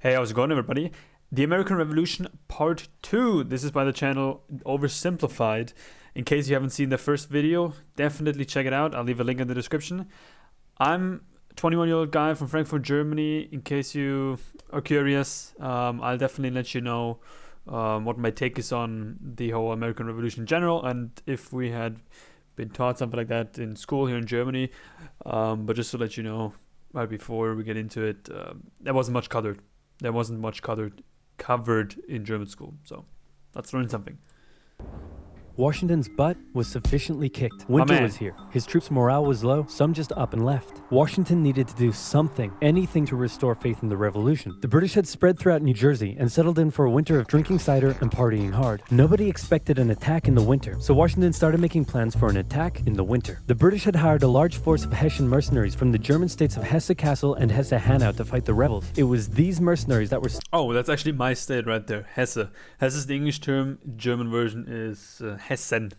Hey, how's it going, everybody? The American Revolution Part 2. This is by the channel OverSimplified. In case you haven't seen the first video, definitely check it out. I'll leave a link in the description. I'm a 21-year-old guy from Frankfurt, Germany. In case you are curious, I'll definitely let you know what my take is on the whole American Revolution in general, and if we had been taught something like that in school here in Germany. But just to let you know, right before we get into it, there wasn't much covered. There wasn't much covered in German school, so let's learn something. Washington's butt was sufficiently kicked. Winter was here. His troops' morale was low. Some just up and left. Washington needed to do something, anything to restore faith in the revolution. The British had spread throughout New Jersey and settled in for a winter of drinking cider and partying hard. Nobody expected an attack in the winter, so Washington started making plans for an attack in the winter. The British had hired a large force of Hessian mercenaries from the German states of Hesse-Kassel and Hesse-Hanau to fight the rebels. It was these mercenaries that were... Oh, that's actually my state right there, Hesse. Hesse is the English term, German version is Hessen.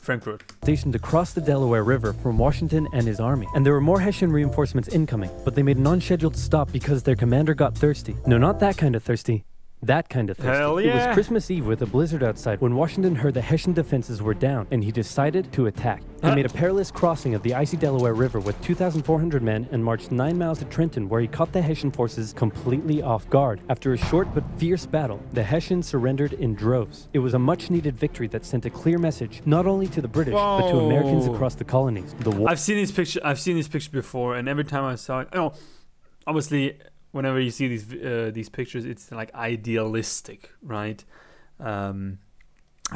Frankfurt. Stationed across the Delaware River from Washington and his army. And there were more Hessian reinforcements incoming, but they made an unscheduled stop because their commander got thirsty. No, not that kind of thirsty. That kind of thirsty. Hell yeah. It was Christmas Eve with a blizzard outside when Washington heard the Hessian defenses were down, and he decided to attack. He made a perilous crossing of the icy Delaware River with 2,400 men and marched 9 miles to Trenton, where he caught the Hessian forces completely off guard. After a short but fierce battle, the Hessians surrendered in droves. It was a much-needed victory that sent a clear message, not only to the British, but to Americans across the colonies. The war. I've seen these pictures before, and every time I saw it, obviously, whenever you see these pictures, it's like idealistic, right? I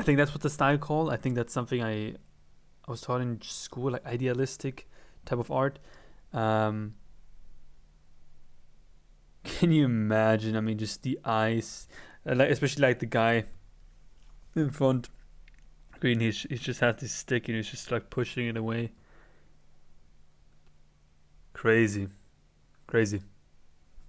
think that's what the style called. I think that's something I was taught in school, like idealistic type of art. Can you imagine? I mean, just the eyes, especially like the guy in front. Green, he just has this stick and he's just like pushing it away. Crazy.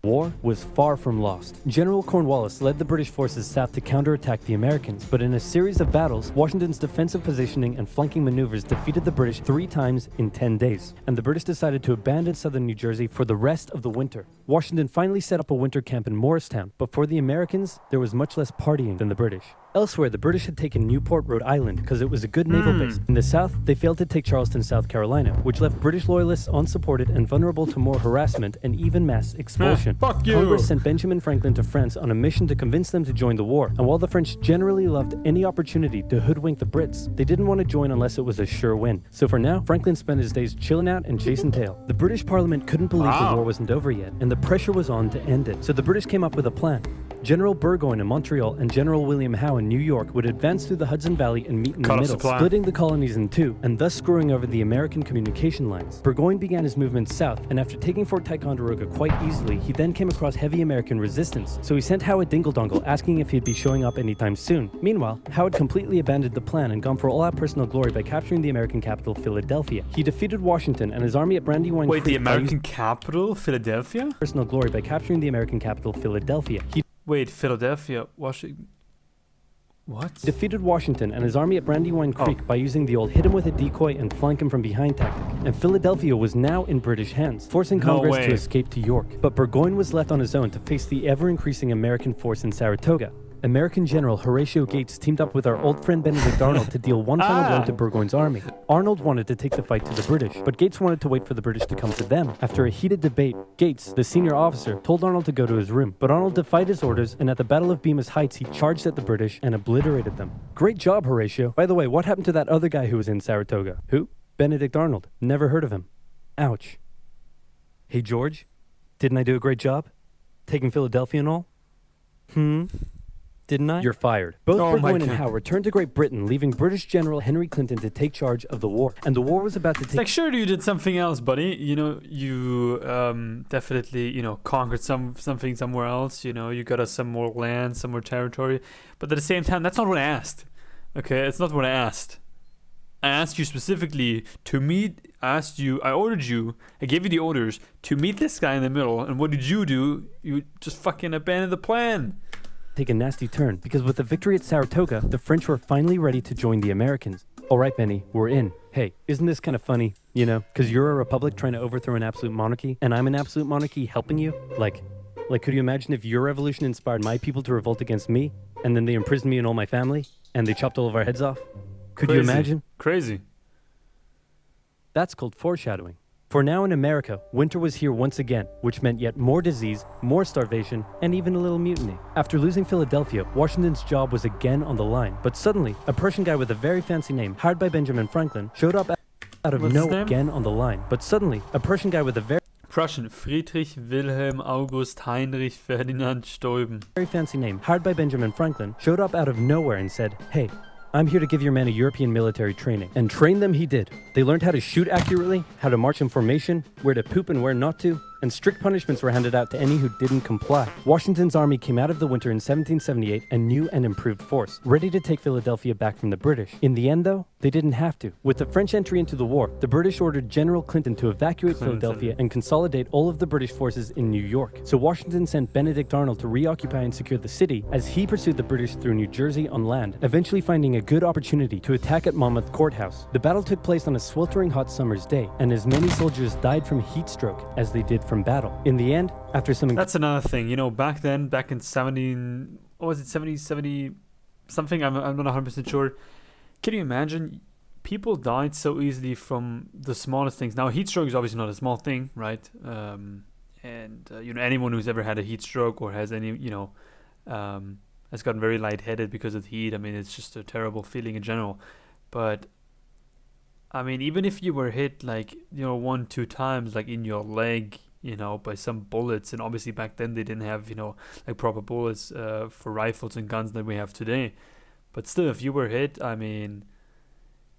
War was far from lost. General Cornwallis led the British forces south to counterattack the Americans, but in a series of battles, Washington's defensive positioning and flanking maneuvers defeated the British 3 times in 10 days, and the British decided to abandon southern New Jersey for the rest of the winter. Washington finally set up a winter camp in Morristown, but for the Americans, there was much less partying than the British. Elsewhere, the British had taken Newport, Rhode Island, because it was a good naval base. In the south, they failed to take Charleston, South Carolina, which left British loyalists unsupported and vulnerable to more harassment and even mass expulsion. Fuck you! Congress sent Benjamin Franklin to France on a mission to convince them to join the war, and while the French generally loved any opportunity to hoodwink the Brits, they didn't want to join unless it was a sure win. So for now, Franklin spent his days chilling out and chasing tail. The British Parliament couldn't believe the war wasn't over yet, and the pressure was on to end it. So the British came up with a plan. General Burgoyne in Montreal and General William Howe in New York would advance through the Hudson Valley and meet in the middle, splitting the colonies in two, and thus screwing over the American communication lines. Burgoyne began his movement south, and after taking Fort Ticonderoga quite easily, he then came across heavy American resistance, so he sent Howe a dingle-dongle asking if he'd be showing up anytime soon. Meanwhile, Howe had completely abandoned the plan and gone for all-out personal glory by capturing the American capital, Philadelphia. He defeated Washington and his army at Brandywine Creek. Wait, the American capital, Philadelphia? Personal glory by capturing the American capital, Philadelphia. Wait, Philadelphia, Washington. What? Defeated Washington and his army at Brandywine Creek by using the old hit him with a decoy and flank him from behind tactic. And Philadelphia was now in British hands, forcing Congress to escape to York. But Burgoyne was left on his own to face the ever-increasing American force in Saratoga. American General Horatio Gates teamed up with our old friend Benedict Arnold to deal one final blow to Burgoyne's army. Arnold wanted to take the fight to the British, but Gates wanted to wait for the British to come to them. After a heated debate, Gates, the senior officer, told Arnold to go to his room, but Arnold defied his orders, and at the Battle of Bemis Heights, he charged at the British and obliterated them. Great job, Horatio. By the way, what happened to that other guy who was in Saratoga? Who? Benedict Arnold. Never heard of him. Ouch. Hey, George, didn't I do a great job? Taking Philadelphia and all? Didn't I? You're fired. Both Burgoyne and Howe returned to Great Britain, leaving British General Henry Clinton to take charge of the war. And the war was about to take... Like, sure, you did something else, buddy. You know, you definitely, conquered something somewhere else. You got us some more land, some more territory. But at the same time, that's not what I asked. Okay, it's not what I asked. I asked you specifically to meet... I ordered you, I gave you the orders to meet this guy in the middle. And what did you do? You just fucking abandoned the plan. Take a nasty turn, because with the victory at Saratoga, the French were finally ready to join the Americans. All right, Benny, we're in. Hey, isn't this kind of funny? Because you're a republic trying to overthrow an absolute monarchy, and I'm an absolute monarchy helping you? Like, Like, could you imagine if your revolution inspired my people to revolt against me, and then they imprisoned me and all my family, and they chopped all of our heads off? Could you imagine? Crazy. That's called foreshadowing. For now in America, winter was here once again, which meant yet more disease, more starvation, and even a little mutiny. After losing Philadelphia, Washington's job was again on the line. But suddenly, a Prussian guy with a very fancy name, hired by Benjamin Franklin, showed up out of nowhere again on the line. But suddenly, a Prussian guy with a Prussian, Friedrich Wilhelm August Heinrich Ferdinand Steuben. Very fancy name, hired by Benjamin Franklin, showed up out of nowhere and said, "Hey, I'm here to give your men a European military training." And train them he did. They learned how to shoot accurately, how to march in formation, where to poop and where not to, and strict punishments were handed out to any who didn't comply. Washington's army came out of the winter in 1778 a new and improved force, ready to take Philadelphia back from the British. In the end, though, they didn't have to. With the French entry into the war, the British ordered General Clinton to evacuate Philadelphia and consolidate all of the British forces in New York. So Washington sent Benedict Arnold to reoccupy and secure the city as he pursued the British through New Jersey on land, eventually finding a good opportunity to attack at Monmouth Courthouse. The battle took place on a sweltering hot summer's day, and as many soldiers died from heat stroke as they did from battle. In the end, after some... That's another thing, you know, back then, back in 17... What was it, 70 something? I'm not 100% sure. Can you imagine? People died so easily from the smallest things. Now, heat stroke is obviously not a small thing, right? You know, anyone who's ever had a heat stroke or has any, you know, has gotten very lightheaded because of the heat. I mean, it's just a terrible feeling in general. But, I mean, even if you were hit, like, you know, 1-2 times, like in your leg, you know, by some bullets, and obviously back then they didn't have, you know, like proper bullets for rifles and guns that we have today. But still, if you were hit, I mean,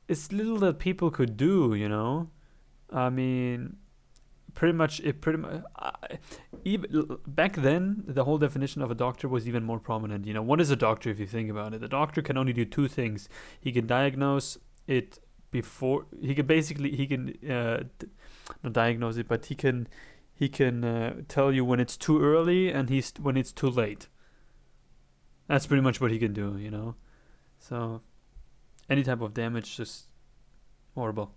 it's little that people could do, you know. I mean, even back then, the whole definition of a doctor was even more prominent. You know, what is a doctor if you think about it? The doctor can only do two things. He can diagnose it before, not diagnose it, but he can tell you when it's too early and when it's too late. That's pretty much what he can do, you know. So any type of damage, just horrible.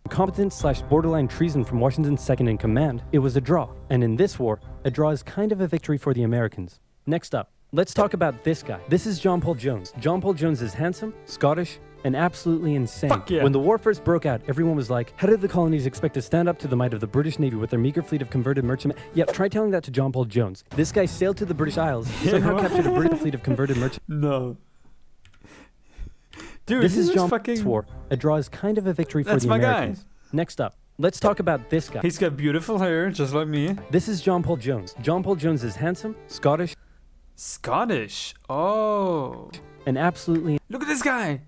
Competent/borderline treason from Washington's second in command, it was a draw. And in this war, a draw is kind of a victory for the Americans. Next up, let's talk about this guy. This is John Paul Jones. John Paul Jones is handsome, Scottish, and absolutely insane. Fuck yeah. When the war first broke out, everyone was like, how did the colonies expect to stand up to the might of the British Navy with their meager fleet of converted merchantmen? Yep, try telling that to John Paul Jones. This guy sailed to the British Isles, somehow captured a British fleet of converted merchantmen. No. Dude, this is John Paul's war. A draw is kind of a victory for the Americans. Guy. Next up, let's talk about this guy. He's got beautiful hair, just like me. This is John Paul Jones. John Paul Jones is handsome, Scottish. Scottish? Oh. And absolutely... Look at this guy!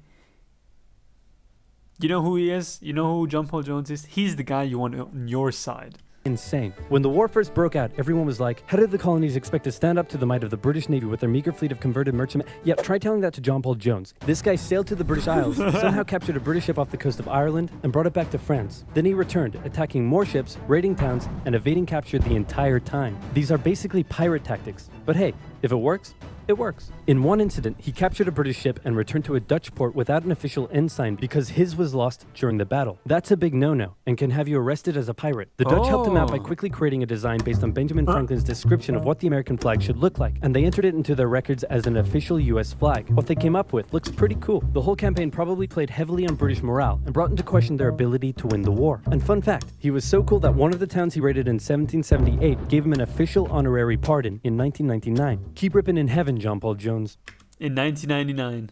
You know who he is? You know who John Paul Jones is? He's the guy you want on your side. Insane. When the war first broke out, everyone was like, how did the colonies expect to stand up to the might of the British Navy with their meager fleet of converted merchantmen? Yep, try telling that to John Paul Jones. This guy sailed to the British Isles, somehow captured a British ship off the coast of Ireland, and brought it back to France. Then he returned, attacking more ships, raiding towns, and evading capture the entire time. These are basically pirate tactics. But hey, if it works, it works. In one incident, he captured a British ship and returned to a Dutch port without an official ensign because his was lost during the battle. That's a big no-no and can have you arrested as a pirate. The Dutch helped him out by quickly creating a design based on Benjamin Franklin's description of what the American flag should look like, and they entered it into their records as an official US flag. What they came up with looks pretty cool. The whole campaign probably played heavily on British morale and brought into question their ability to win the war. And fun fact, he was so cool that one of the towns he raided in 1778 gave him an official honorary pardon in 1999. Keep ripping in heaven, John Paul Jones. In 1999.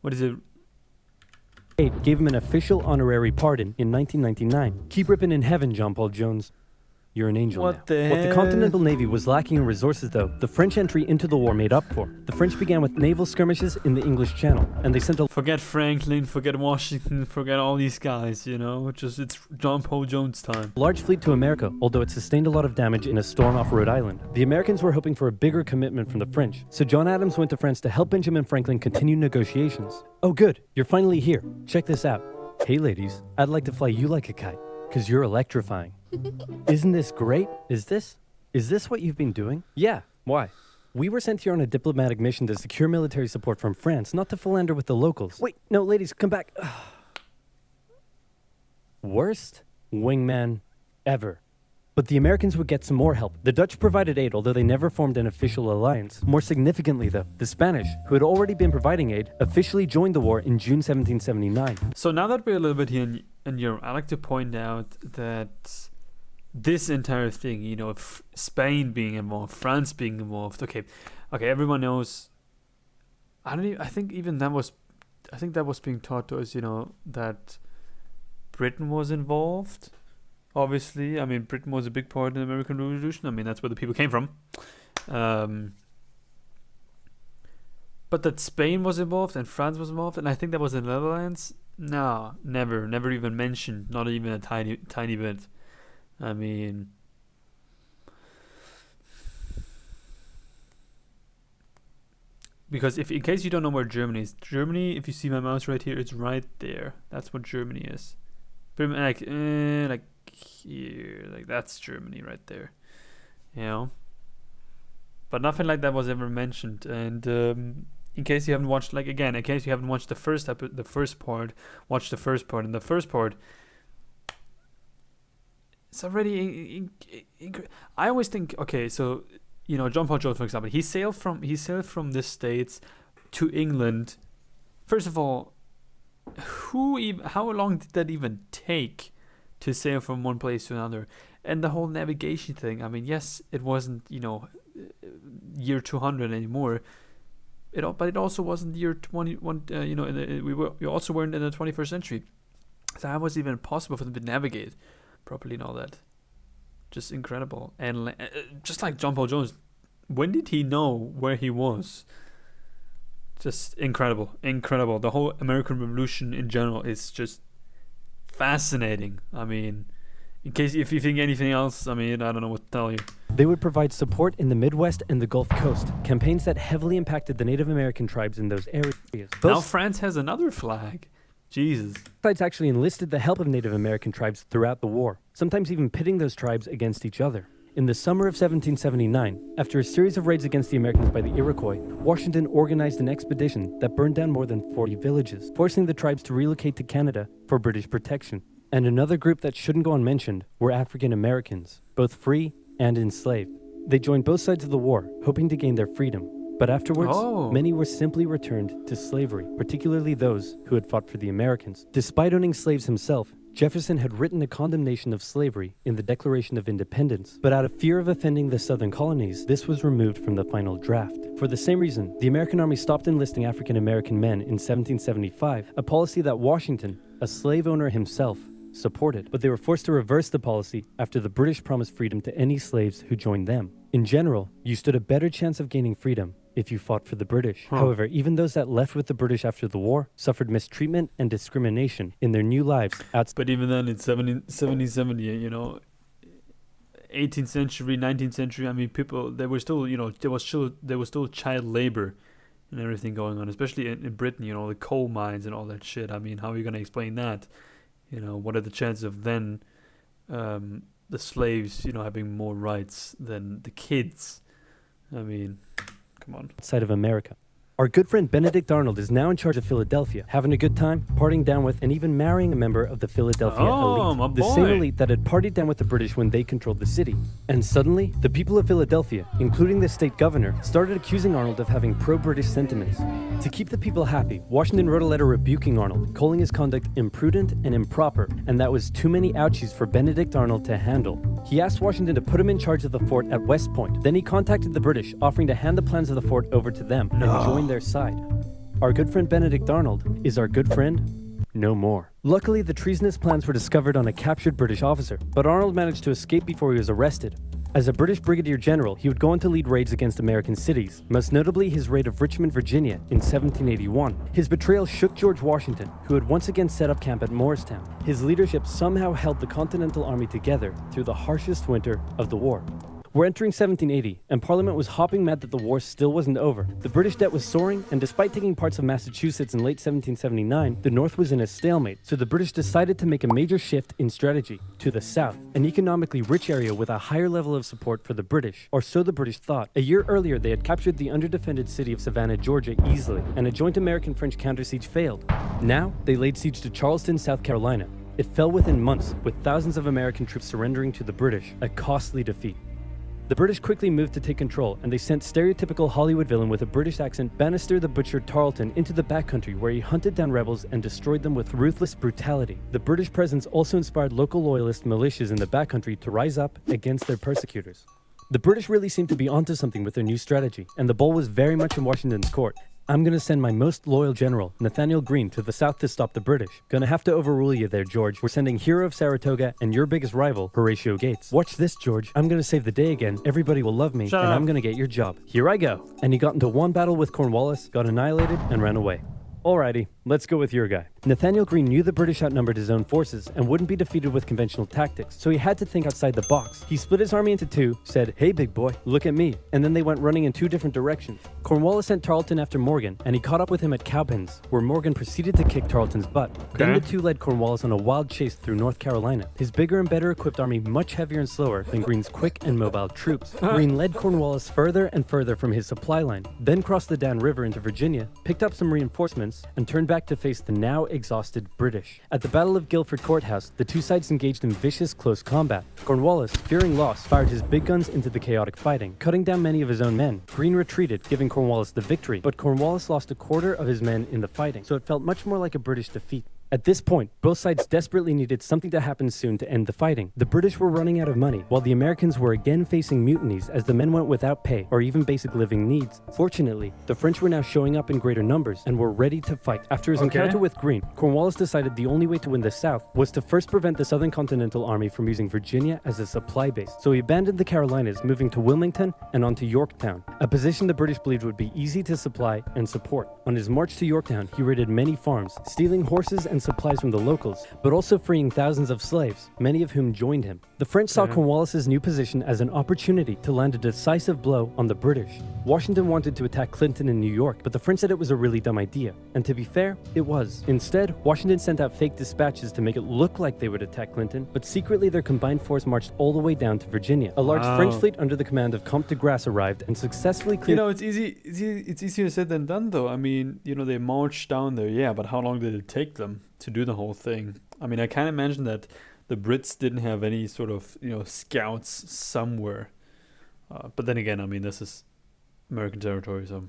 What is it? Gave him an official honorary pardon in 1999. Keep ripping in heaven, John Paul Jones. You're an angel now. What the Continental Navy was lacking in resources, though, the French entry into the war made up for. The French began with naval skirmishes in the English Channel, and they sent a... Forget Franklin, forget Washington, forget all these guys, you know? Just, it's John Paul Jones time. Large fleet to America, although it sustained a lot of damage in a storm off Rhode Island. The Americans were hoping for a bigger commitment from the French, so John Adams went to France to help Benjamin Franklin continue negotiations. Oh good, you're finally here. Check this out. Hey ladies, I'd like to fly you like a kite, because you're electrifying. Isn't this great? Is this what you've been doing? Yeah, why? We were sent here on a diplomatic mission to secure military support from France, not to philander with the locals. Wait, no, ladies, come back. Worst wingman ever. But the Americans would get some more help. The Dutch provided aid, although they never formed an official alliance. More significantly, though, the Spanish, who had already been providing aid, officially joined the war in June 1779. So now that we're a little bit here in Europe, I like to point out that this entire thing, you know, Spain being involved, France being involved. Okay, everyone knows. I think that was being taught to us, you know, that Britain was involved. Obviously, I mean, Britain was a big part in the American Revolution. I mean, that's where the people came from. But that Spain was involved and France was involved, and I think that was the Netherlands. No, never even mentioned. Not even a tiny bit. I mean, because in case you don't know where Germany is, if you see my mouse right here, it's right there. That's what Germany is. Pretty much like here, like that's Germany right there. You know, but nothing like that was ever mentioned. And in case you haven't watched, the first part, watch the first part. And the first part, it's already. I always think, okay, so you know, John Paul Jones, for example, he sailed from the States to England. First of all, how long did that even take to sail from one place to another? And the whole navigation thing. I mean, yes, it wasn't, you know, year 200 anymore. But it also wasn't year 21. You know, we also weren't in the 21st century. So how was it even possible for them to navigate properly and all that? Just incredible. And just like John Paul Jones, when did he know where he was? Just incredible. The whole American Revolution in general is just fascinating. I mean, if you think anything else, I mean, I don't know what to tell you. They would provide support in the Midwest and the Gulf Coast, campaigns that heavily impacted the Native American tribes in those areas. Now France has another flag. Jesus. Sides actually enlisted the help of Native American tribes throughout the war, sometimes even pitting those tribes against each other. In the summer of 1779, after a series of raids against the Americans by the Iroquois, Washington organized an expedition that burned down more than 40 villages, forcing the tribes to relocate to Canada for British protection. And another group that shouldn't go unmentioned were African Americans, both free and enslaved. They joined both sides of the war, hoping to gain their freedom. But afterwards, many were simply returned to slavery, particularly those who had fought for the Americans. Despite owning slaves himself, Jefferson had written a condemnation of slavery in the Declaration of Independence. But out of fear of offending the southern colonies, this was removed from the final draft. For the same reason, the American Army stopped enlisting African American men in 1775, a policy that Washington, a slave owner himself, supported. But they were forced to reverse the policy after the British promised freedom to any slaves who joined them. In general, you stood a better chance of gaining freedom if you fought for the British. However, even those that left with the British after the war suffered mistreatment and discrimination in their new lives. But even then, in 1770, you know, 18th century, 19th century, I mean, people, they were still, you know, there was still child labor and everything going on, especially in Britain, you know, the coal mines and all that shit. I mean, how are you going to explain that? You know, what are the chances of then the slaves, you know, having more rights than the kids? I mean, come on. Outside of America. Our good friend Benedict Arnold is now in charge of Philadelphia, having a good time, partying down with, and even marrying a member of the Philadelphia elite. My boy. The same elite that had partied down with the British when they controlled the city. And suddenly, the people of Philadelphia, including the state governor, started accusing Arnold of having pro-British sentiments. To keep the people happy, Washington wrote a letter rebuking Arnold, calling his conduct imprudent and improper, and that was too many ouchies for Benedict Arnold to handle. He asked Washington to put him in charge of the fort at West Point. Then he contacted the British, offering to hand the plans of the fort over to them and join their side. Our good friend Benedict Arnold is our good friend no more. Luckily, the treasonous plans were discovered on a captured British officer, but Arnold managed to escape before he was arrested. As a British brigadier general, he would go on to lead raids against American cities, most notably his raid of Richmond, Virginia in 1781. His betrayal shook George Washington, who had once again set up camp at Morristown. His leadership somehow held the Continental Army together through the harshest winter of the war. We're entering 1780, and Parliament was hopping mad that the war still wasn't over. The British debt was soaring, and despite taking parts of Massachusetts in late 1779, the North was in a stalemate, so the British decided to make a major shift in strategy to the South, an economically rich area with a higher level of support for the British, or so the British thought. A year earlier, they had captured the underdefended city of Savannah, Georgia easily, and a joint American-French counter-siege failed. Now, they laid siege to Charleston, South Carolina, It fell within months, with thousands of American troops surrendering to the British, a costly defeat. The British quickly moved to take control, and they sent stereotypical Hollywood villain with a British accent Bannister the Butcher Tarleton into the backcountry, where he hunted down rebels and destroyed them with ruthless brutality. The British presence also inspired local loyalist militias in the backcountry to rise up against their persecutors. The British really seemed to be onto something with their new strategy, and the ball was very much in Washington's court. I'm gonna send my most loyal general, Nathaniel Greene, to the south to stop the British. Gonna have to overrule you there, George. We're sending hero of Saratoga and your biggest rival, Horatio Gates. Watch this, George. I'm gonna save the day again. Everybody will love me, and I'm gonna get your job. Here I go. And he got into one battle with Cornwallis, got annihilated, and ran away. Alrighty, let's go with your guy. Nathaniel Greene knew the British outnumbered his own forces and wouldn't be defeated with conventional tactics, so he had to think outside the box. He split his army into two, said, "Hey big boy, look at me," and then they went running in two different directions. Cornwallis sent Tarleton after Morgan, and he caught up with him at Cowpens, where Morgan proceeded to kick Tarleton's butt. Then the two led Cornwallis on a wild chase through North Carolina, his bigger and better equipped army much heavier and slower than Greene's quick and mobile troops. Greene led Cornwallis further and further from his supply line, then crossed the Dan River into Virginia, picked up some reinforcements, and turned back to face the now exhausted British. At the Battle of Guilford Courthouse, the two sides engaged in vicious close combat. Cornwallis, fearing loss, fired his big guns into the chaotic fighting, cutting down many of his own men. Greene retreated, giving Cornwallis the victory, but Cornwallis lost a quarter of his men in the fighting, so it felt much more like a British defeat. At this point, both sides desperately needed something to happen soon to end the fighting. The British were running out of money, while the Americans were again facing mutinies as the men went without pay or even basic living needs. Fortunately, the French were now showing up in greater numbers and were ready to fight. After his encounter with Greene, Cornwallis decided the only way to win the South was to first prevent the Southern Continental Army from using Virginia as a supply base. So he abandoned the Carolinas, moving to Wilmington and on to Yorktown, a position the British believed would be easy to supply and support. On his march to Yorktown, he raided many farms, stealing horses and supplies from the locals, but also freeing thousands of slaves, many of whom joined him. The French saw Cornwallis's new position as an opportunity to land a decisive blow on the British. Washington wanted to attack Clinton in New York, but the French said it was a really dumb idea. And to be fair, it was. Instead, Washington sent out fake dispatches to make it look like they would attack Clinton, but secretly their combined force marched all the way down to Virginia. A large French fleet under the command of Comte de Grasse arrived and successfully cleared... It's easier said than done, though. I mean, they marched down there, but how long did it take them to do the whole thing? I mean, I can't imagine that the Brits didn't have any sort of, scouts somewhere. But then again, I mean, this is American territory, so...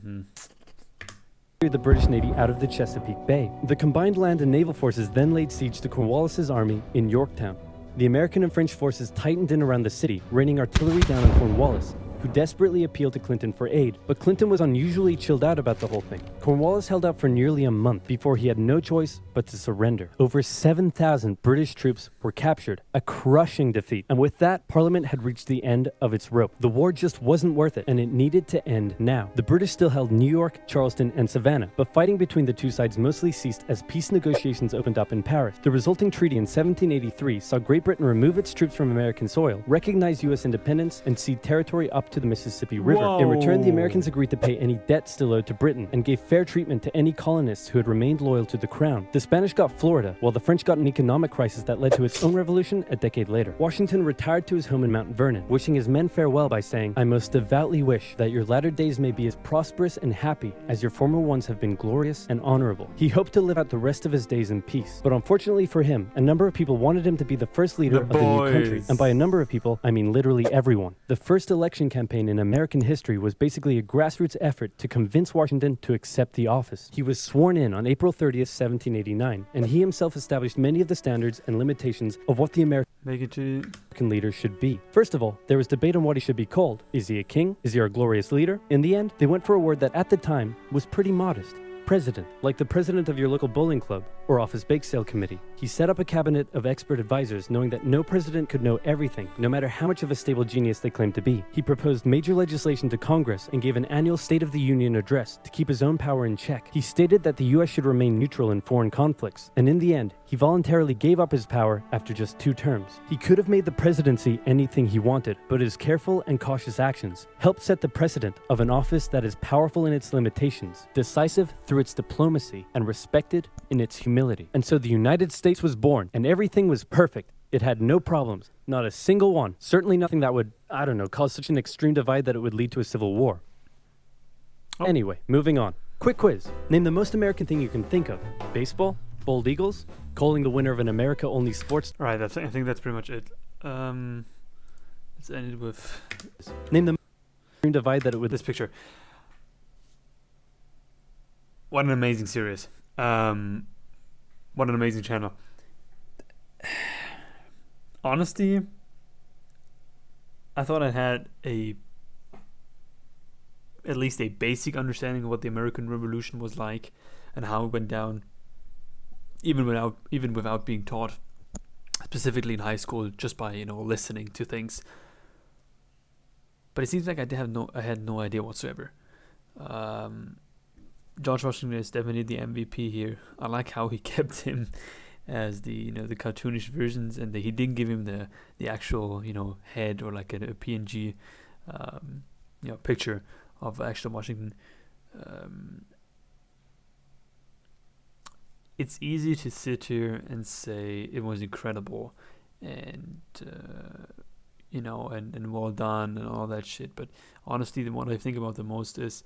the British Navy out of the Chesapeake Bay. The combined land and naval forces then laid siege to Cornwallis's army in Yorktown. The American and French forces tightened in around the city, raining artillery down on Cornwallis, who desperately appealed to Clinton for aid, but Clinton was unusually chilled out about the whole thing. Cornwallis held out for nearly a month before he had no choice but to surrender. Over 7,000 British troops were captured, a crushing defeat, and with that, Parliament had reached the end of its rope. The war just wasn't worth it, and it needed to end now. The British still held New York, Charleston, and Savannah, but fighting between the two sides mostly ceased as peace negotiations opened up in Paris. The resulting treaty in 1783 saw Great Britain remove its troops from American soil, recognize U.S. independence, and cede territory up to the Mississippi River. Whoa. In return, the Americans agreed to pay any debt still owed to Britain and gave fair treatment to any colonists who had remained loyal to the crown. The Spanish got Florida, while the French got an economic crisis that led to its own revolution a decade later. Washington retired to his home in Mount Vernon, wishing his men farewell by saying, "I most devoutly wish that your latter days may be as prosperous and happy as your former ones have been glorious and honorable." He hoped to live out the rest of his days in peace, but unfortunately for him, a number of people wanted him to be the first leader of the new country. And by a number of people, I mean literally everyone. The first election campaign in American history was basically a grassroots effort to convince Washington to accept the office. He was sworn in on April 30th, 1789, and he himself established many of the standards and limitations of what the American leader should be. First of all, there was debate on what he should be called. Is he a king? Is he our glorious leader? In the end, they went for a word that at the time was pretty modest. President, like the president of your local bowling club or office bake sale committee. He set up a cabinet of expert advisors, knowing that no president could know everything, no matter how much of a stable genius they claimed to be. He proposed major legislation to Congress and gave an annual State of the Union address to keep his own power in check. He stated that the U.S. should remain neutral in foreign conflicts, and in the end, he voluntarily gave up his power after just 2 terms. He could have made the presidency anything he wanted, but his careful and cautious actions helped set the precedent of an office that is powerful in its limitations, decisive through its diplomacy, and respected in its humility. And so the United States was born, and everything was perfect. It had no problems, not a single one. Certainly nothing that would, cause such an extreme divide that it would lead to a civil war. Anyway, moving on. Quick quiz. Name the most American thing you can think of. Baseball, Bold Eagles, calling the winner of an America-only sports... Right, I think that's pretty much it. Let's end it with... Name the divide that it would... This picture. What an amazing series. What an amazing channel. Honestly, I thought I had at least a basic understanding of what the American Revolution was like and how it went down, even without being taught, specifically in high school, just by listening to things. But it seems like I had no idea whatsoever. George Washington is definitely the MVP here. I like how he kept him as the the cartoonish versions, and he didn't give him the actual head or like a PNG picture of actual Washington. It's easy to sit here and say it was incredible and and well done and all that shit, but honestly the one I think about the most is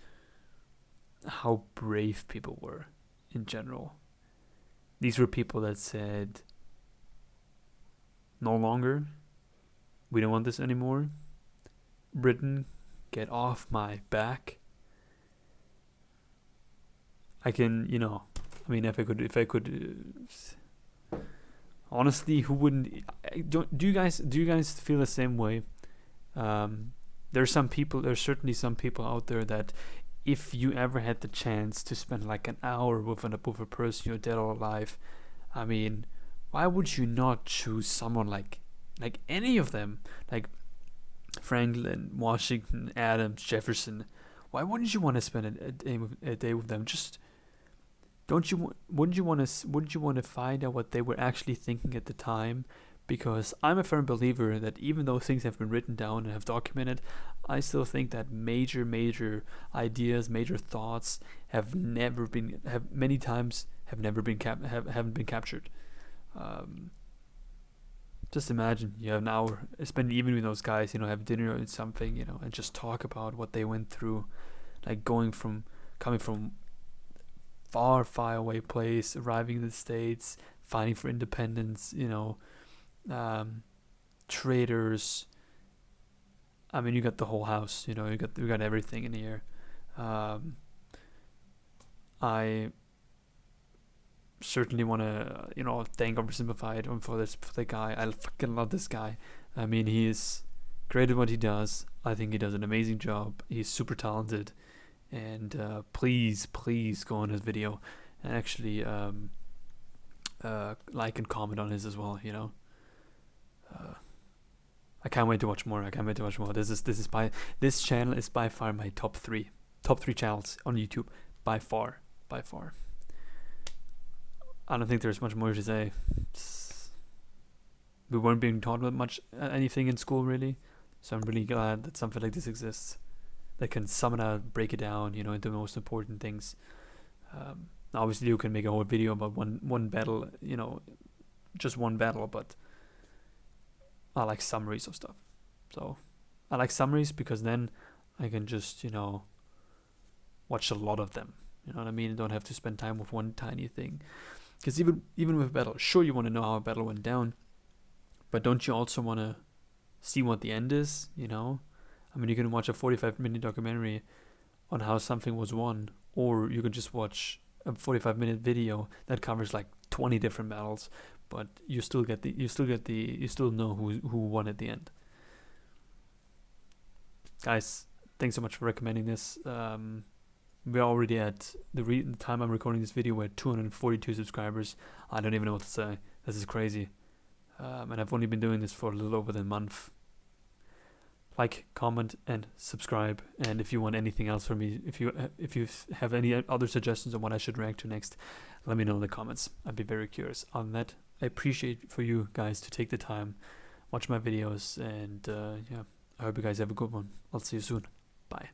how brave people were in general. These were people that said, no longer, we don't want this anymore. Britain, get off my back. I can, if I could, honestly, who wouldn't? Do you guys feel the same way? There's certainly some people out there that, if you ever had the chance to spend like an hour with a person, you're dead or alive, I mean, why would you not choose someone like any of them, like Franklin, Washington, Adams, Jefferson? Why wouldn't you want to spend a day with them? Just wouldn't you want to find out what they were actually thinking at the time? Because I'm a firm believer that even though things have been written down and have documented, I still think that major ideas, major thoughts haven't been captured. Just imagine you have an hour, spend the evening with those guys, have dinner or something, and just talk about what they went through, like coming from far away place, arriving in the States, fighting for independence, traders. I mean, you got the whole house, we got everything in here. I certainly want to, thank OverSimplified for the guy. I fucking love this guy. I mean, he is great at what he does. I think he does an amazing job. He's super talented, and please go on his video and actually like and comment on his as well. I can't wait to watch more. This channel is by far my top three channels on YouTube, by far. I don't think there's much more to say. We weren't being taught much anything in school really, so I'm really glad that something like this exists that can somehow break it down, into the most important things. Obviously, you can make a whole video about one battle, just one battle, but I like summaries of stuff. So I like summaries because then I can just, watch a lot of them. You know what I mean? Don't have to spend time with one tiny thing. Because even with a battle, sure, you want to know how a battle went down, but don't you also want to see what the end is? I mean, you can watch a 45-minute documentary on how something was won, or you can just watch a 45-minute video that covers like 20 different battles, but you still know who won at the end. Guys, thanks so much for recommending this. We're already at the time I'm recording this video, we're at 242 subscribers. I don't even know what to say. This is crazy. And I've only been doing this for a little over a month. Like, comment, and subscribe. And if you want anything else from me, if you have any other suggestions on what I should react to next, let me know in the comments. I'd be very curious. On that, I appreciate for you guys to take the time, watch my videos, and I hope you guys have a good one. I'll see you soon. Bye.